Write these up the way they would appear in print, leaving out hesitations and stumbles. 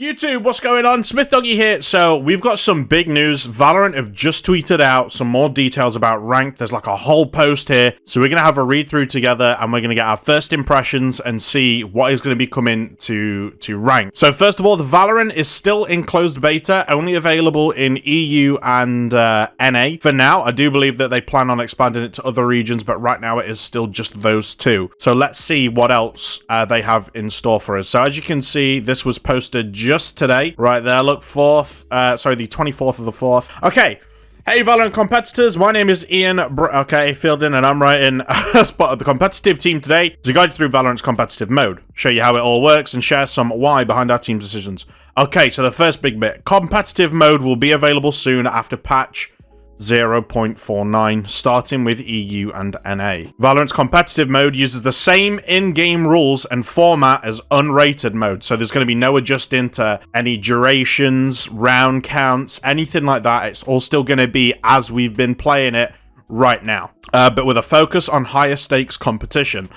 YouTube, what's going on? Smith Doggy here. So we've got some big news. Valorant have just tweeted out some more details about ranked. There's like a whole post here. So we're going to have a read through together and we're going to get our first impressions and see what is going to be coming to ranked. So first of all, the Valorant is still in closed beta, only available in EU and NA. For now, I do believe that they plan on expanding it to other regions, but right now it is still just those two. So let's see what else they have in store for us. So as you can see, this was posted just today, right there. Look, the 24th of the 4th. Okay. Hey, Valorant competitors. My name is Ian. Fielding, and I'm writing as part of the competitive team today to guide you through Valorant's competitive mode, show you how it all works, and share some why behind our team's decisions. Okay, so the first big bit. Competitive mode will be available soon after patch 0.49, starting with EU and NA. Valorant's competitive mode uses the same in-game rules and format as unrated mode, so there's going to be no adjusting to any durations, round counts, anything like that. It's all still going to be as we've been playing it right now, but with a focus on higher stakes competition.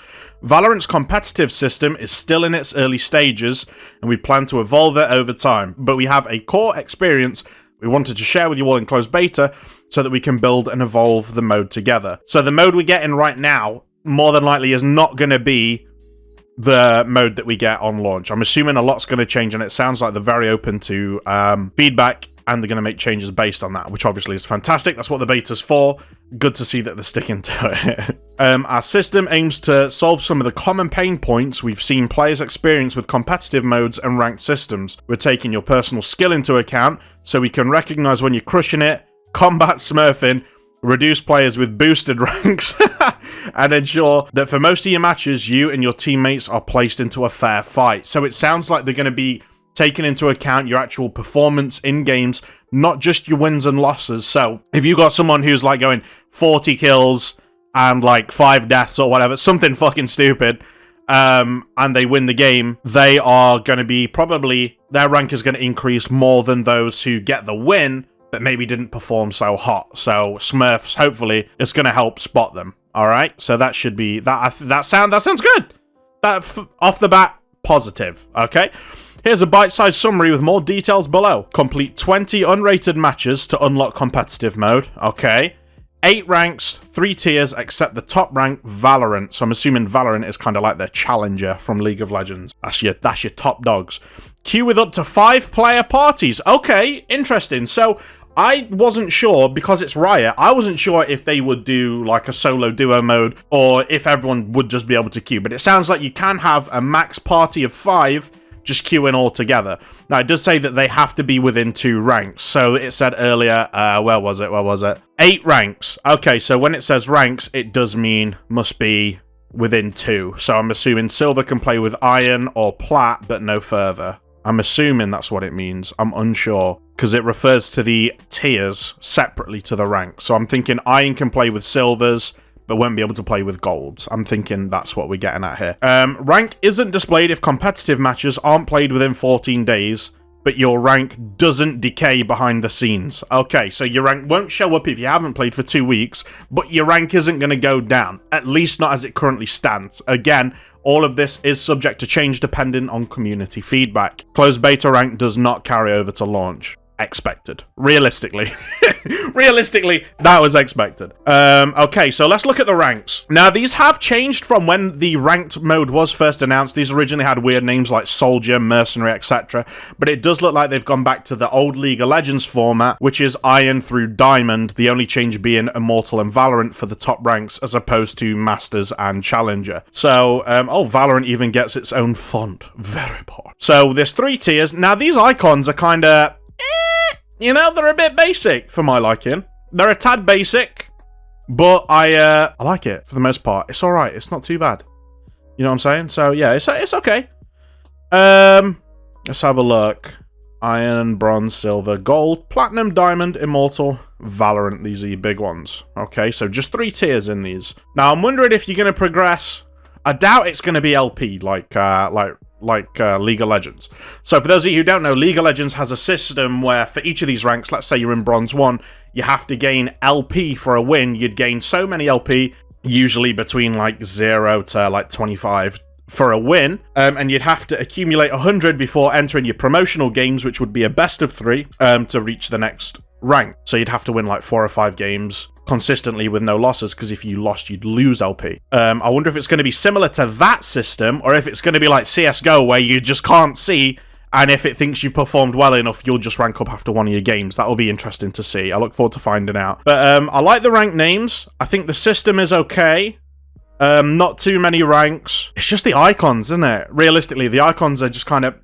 Valorant's competitive system is still in its early stages, and we plan to evolve it over time, but we have a core experience we wanted to share with you all in closed beta so that we can build and evolve the mode together. So the mode we're getting right now, more than likely, is not going to be the mode that we get on launch. I'm assuming a lot's going to change, and it sounds like they're very open to feedback, and they're going to make changes based on that, which obviously is fantastic. That's what the beta's for. Good to see that they're sticking to it. Our system aims to solve some of the common pain points we've seen players experience with competitive modes and ranked systems. We're taking your personal skill into account, so we can recognize when you're crushing it, combat smurfing, reduce players with boosted ranks, and ensure that for most of your matches, you and your teammates are placed into a fair fight. So it sounds like they're going to be taking into account your actual performance in games, not just your wins and losses. So if you got someone who's like going 40 kills and like 5 deaths or whatever, something fucking stupid, and they win the game, they are going to be probably, their rank is going to increase more than those who get the win but maybe didn't perform so hot. So Smurfs, hopefully, is going to help spot them. All right, so that should be that sounds good. Off the bat, positive. Okay. Here's a bite-sized summary with more details below. Complete 20 unrated matches to unlock competitive mode. Okay. 8 ranks, 3 tiers, except the top rank, Valorant. So I'm assuming Valorant is kind of like their challenger from League of Legends. That's your top dogs. Queue with up to 5 player parties. Okay, interesting. So I wasn't sure, because it's Riot, I wasn't sure if they would do like a solo duo mode or if everyone would just be able to queue. But it sounds like you can have a max party of 5 just queuing all together. Now, it does say that they have to be within 2 ranks. So it said earlier, where was it? 8 ranks. Okay, so when it says ranks, it does mean must be within 2. So I'm assuming silver can play with iron or plat, but no further. I'm assuming that's what it means. I'm unsure, because it refers to the tiers separately to the ranks. So I'm thinking iron can play with silvers, but won't be able to play with golds. I'm thinking that's what we're getting at here. Rank isn't displayed if competitive matches aren't played within 14 days, but your rank doesn't decay behind the scenes. Okay, so your rank won't show up if you haven't played for 2 weeks, but your rank isn't going to go down, at least not as it currently stands. Again, all of this is subject to change depending on community feedback. Closed beta rank does not carry over to launch. Expected. Realistically. Realistically, that was expected. Okay, so let's look at the ranks. Now, these have changed from when the ranked mode was first announced. These originally had weird names like Soldier, Mercenary, etc. But it does look like they've gone back to the old League of Legends format, which is Iron through Diamond, the only change being Immortal and Valorant for the top ranks, as opposed to Masters and Challenger. So, Valorant even gets its own font. Very poor. So, there's 3 tiers. Now, these icons are kind of... you know, they're a bit basic for my liking. They're a tad basic, but I like it for the most part. It's all right. It's not too bad. You know what I'm saying? So yeah, it's okay. Let's have a look. Iron, bronze, silver, gold, platinum, diamond, immortal, Valorant. These are your big ones. Okay, so just 3 tiers in these. Now I'm wondering if you're gonna progress. I doubt it's gonna be LP like League of Legends. So for those of you who don't know, League of Legends has a system where for each of these ranks, let's say you're in Bronze 1, you have to gain LP for a win. You'd gain so many LP, usually between like 0 to like 25 for a win, and you'd have to accumulate 100 before entering your promotional games, which would be a best of 3, to reach the next rank. So you'd have to win like 4 or 5 games consistently with no losses, because if you lost, you'd lose LP. I wonder if it's going to be similar to that system, or if it's going to be like CSGO, where you just can't see, and if it thinks you've performed well enough, you'll just rank up after one of your games. That'll be interesting to see. I look forward to finding out. But I like the rank names. I think the system is okay. Not too many ranks. It's just the icons, isn't it? Realistically, the icons are just kind of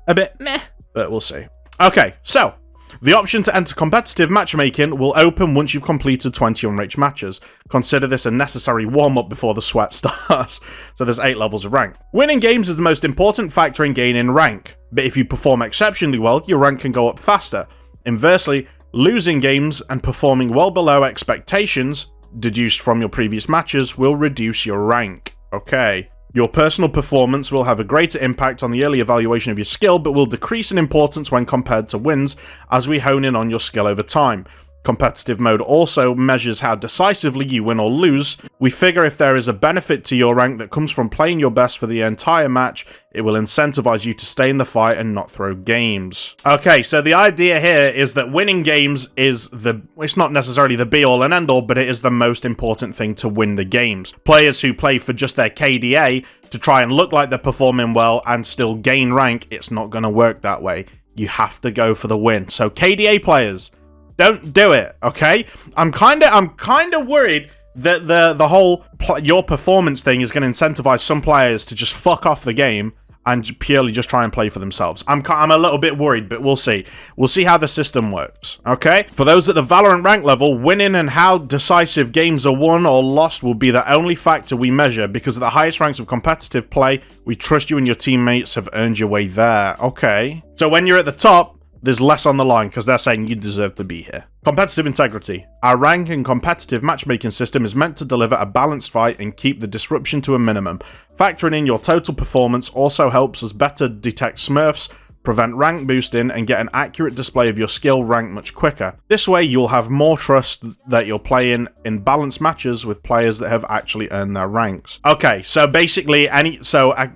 a bit meh, but we'll see. Okay, so the option to enter competitive matchmaking will open once you've completed 20 unreached matches. Consider this a necessary warm-up before the sweat starts. So there's 8 levels of rank. Winning games is the most important factor in gaining rank, but if you perform exceptionally well, your rank can go up faster. Inversely, losing games and performing well below expectations, deduced from your previous matches, will reduce your rank. Okay. Your personal performance will have a greater impact on the early evaluation of your skill, but will decrease in importance when compared to wins as we hone in on your skill over time. Competitive mode also measures how decisively you win or lose. We figure if there is a benefit to your rank that comes from playing your best for the entire match, it will incentivize you to stay in the fight and not throw games. Okay, so the idea here is that winning games is it's not necessarily the be-all and end-all, but it is the most important thing to win the games. Players who play for just their KDA to try and look like they're performing well and still gain rank, it's not going to work that way. You have to go for the win. So KDA players, don't do it, okay? I'm kind of worried that the whole your performance thing is going to incentivize some players to just fuck off the game and purely just try and play for themselves. I'm a little bit worried, but we'll see. We'll see how the system works, okay? For those at the Valorant rank level, winning and how decisive games are won or lost will be the only factor we measure, because at the highest ranks of competitive play, we trust you and your teammates have earned your way there. Okay. So when you're at the top, there's less on the line because they're saying you deserve to be here. Competitive integrity. Our rank and competitive matchmaking system is meant to deliver a balanced fight and keep the disruption to a minimum. Factoring in your total performance also helps us better detect smurfs, prevent rank boosting, and get an accurate display of your skill rank much quicker. This way, you'll have more trust that you're playing in balanced matches with players that have actually earned their ranks. Okay, so basically,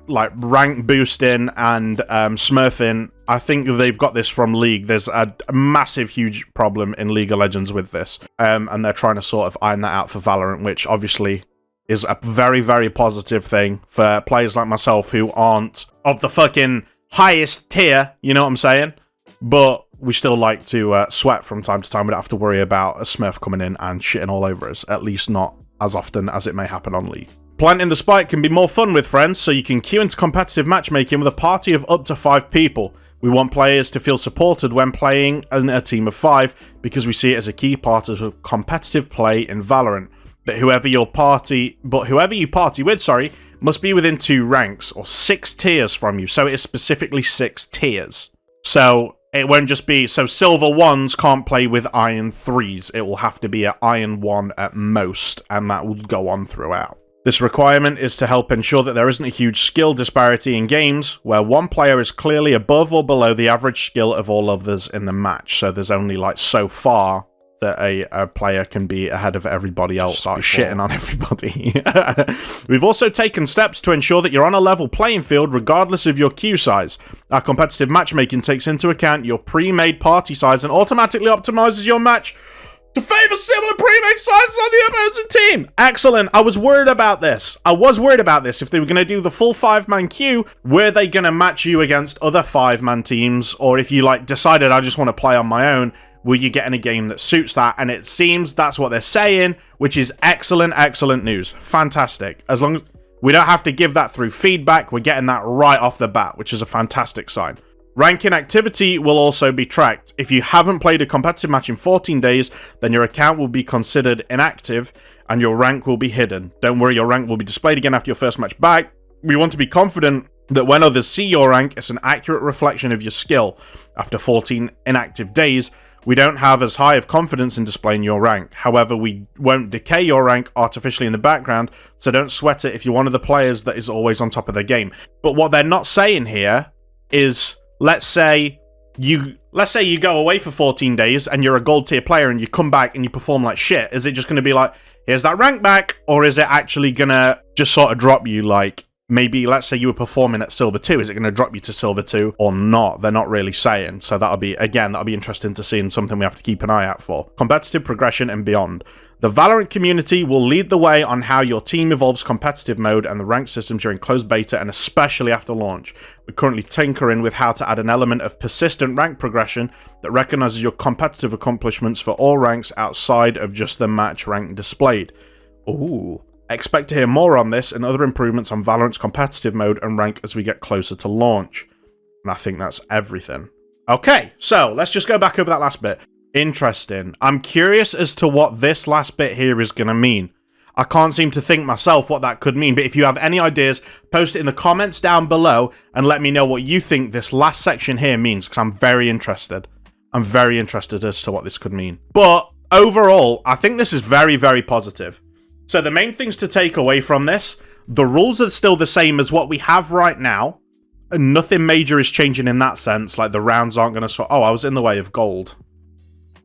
like rank boosting and smurfing, I think they've got this from League. There's a massive, huge problem in League of Legends with this, and they're trying to sort of iron that out for Valorant, which obviously is a very, very positive thing for players like myself who aren't of the fucking highest tier, you know what I'm saying? But we still like to sweat from time to time. We don't have to worry about a smurf coming in and shitting all over us, at least not as often as it may happen on League. Planting the spike can be more fun with friends, so you can queue into competitive matchmaking with a party of up to 5 people. We want players to feel supported when playing in a team of 5, because we see it as a key part of competitive play in Valorant. But whoever you party with, must be within 2 ranks or 6 tiers from you. So it is specifically 6 tiers. So it won't just be, so silver 1s can't play with iron 3s. It will have to be an iron 1 at most, and that will go on throughout. This requirement is to help ensure that there isn't a huge skill disparity in games where one player is clearly above or below the average skill of all others in the match. So there's only like so far that a player can be ahead of everybody else. Start shitting on everybody. We've also taken steps to ensure that you're on a level playing field regardless of your queue size. Our competitive matchmaking takes into account your pre-made party size and automatically optimizes your match to favor similar pre-made sizes on the opposing team. Excellent. I was worried about this. If they were going to do the full 5-man queue, were they going to match you against other 5-man teams? Or if you like decided I just want to play on my own, will you get in a game that suits that? And it seems that's what they're saying, which is excellent, excellent news. Fantastic. As long as we don't have to give that through feedback, we're getting that right off the bat, which is a fantastic sign. Ranking activity will also be tracked. If you haven't played a competitive match in 14 days, then your account will be considered inactive and your rank will be hidden. Don't worry, your rank will be displayed again after your first match back. We want to be confident that when others see your rank, it's an accurate reflection of your skill. After 14 inactive days, we don't have as high of confidence in displaying your rank. However, we won't decay your rank artificially in the background, so don't sweat it if you're one of the players that is always on top of their game. But what they're not saying here is, let's say you go away for 14 days and you're a gold tier player and you come back and you perform like shit. Is it just going to be like, here's that rank back? Or is it actually going to just sort of drop you like maybe, let's say you were performing at Silver 2, is it going to drop you to Silver 2 or not? They're not really saying. So that'll be interesting to see and something we have to keep an eye out for. Competitive progression and beyond. The Valorant community will lead the way on how your team evolves competitive mode and the rank system during closed beta and especially after launch. We're currently tinkering with how to add an element of persistent rank progression that recognizes your competitive accomplishments for all ranks outside of just the match rank displayed. Ooh. Expect to hear more on this and other improvements on Valorant's competitive mode and rank as we get closer to launch. And I think that's everything. Okay, so let's just go back over that last bit. Interesting. I'm curious as to what this last bit here is going to mean. I can't seem to think myself what that could mean, but if you have any ideas, post it in the comments down below and let me know what you think this last section here means, because I'm very interested. I'm very interested as to what this could mean. But overall, I think this is very, very positive. So the main things to take away from this, the rules are still the same as what we have right now. And nothing major is changing in that sense, like the rounds aren't going to... Oh, I was in the way of gold.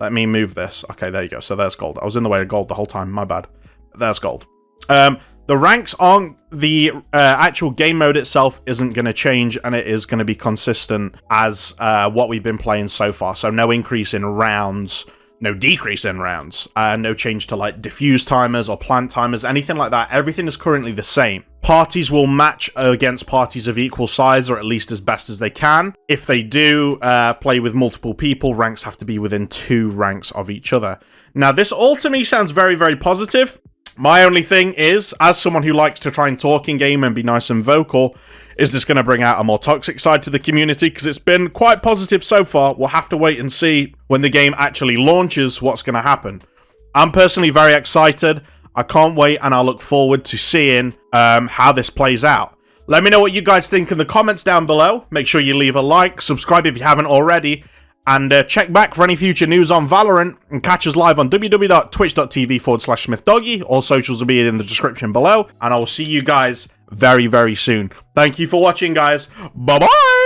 Let me move this. Okay, there you go. So there's gold. I was in the way of gold the whole time, my bad. There's gold. The ranks aren't... The actual game mode itself isn't going to change, and it is going to be consistent as what we've been playing so far. So no increase in rounds... No decrease in rounds, no change to like diffuse timers or plant timers, anything like that. Everything is currently the same. Parties will match against parties of equal size, or at least as best as they can. If they do play with multiple people, ranks have to be within 2 ranks of each other. Now, this all to me sounds very, very positive. My only thing is, as someone who likes to try and talk in game and be nice and vocal, is this going to bring out a more toxic side to the community? Because it's been quite positive so far. We'll have to wait and see when the game actually launches what's going to happen. I'm personally very excited. I can't wait, and I look forward to seeing how this plays out. Let me know what you guys think in the comments down below. Make sure you leave a like, subscribe if you haven't already, and check back for any future news on Valorant, and catch us live on www.twitch.tv/SmithDoggy. All socials will be in the description below, and I will see you guys very, very soon. Thank you for watching, guys. Bye-bye!